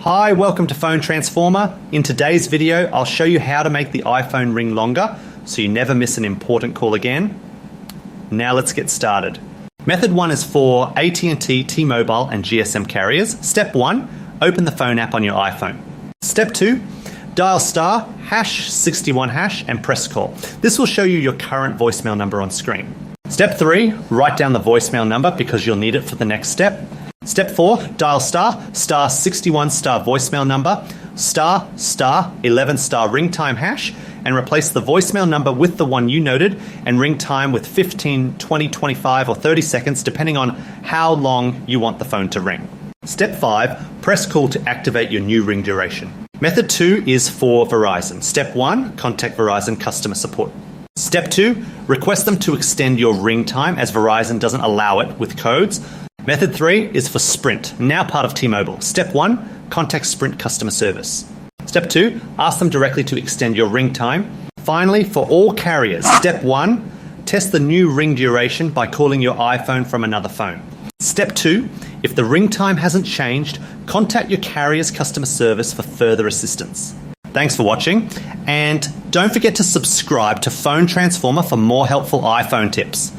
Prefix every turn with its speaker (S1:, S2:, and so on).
S1: Hi, welcome to Phone Transformer. In today's video, I'll show you how to make the iPhone ring longer so you never miss an important call again. Now let's get started. Method 1 is for AT&T, T-Mobile and GSM carriers. Step 1, open the phone app on your iPhone. Step 2, dial star #61# and press call. This will show you your current voicemail number on screen. Step 3, write down the voicemail number because you'll need it for the next step. Step 4, dial *61* voicemail number, *11* ring time hash, and replace the voicemail number with the one you noted and ring time with 15, 20, 25 or 30 seconds depending on how long you want the phone to ring. Step 5, press call to activate your new ring duration. Method 2 is for Verizon. Step 1, contact Verizon customer support. Step 2, request them to extend your ring time as Verizon doesn't allow it with codes. Method 3 is for Sprint, now part of T-Mobile. Step 1, contact Sprint customer service. Step 2, ask them directly to extend your ring time. Finally, for all carriers, Step 1, test the new ring duration by calling your iPhone from another phone. Step 2, if the ring time hasn't changed, contact your carrier's customer service for further assistance. Thanks for watching, and don't forget to subscribe to Phone Transformer for more helpful iPhone tips.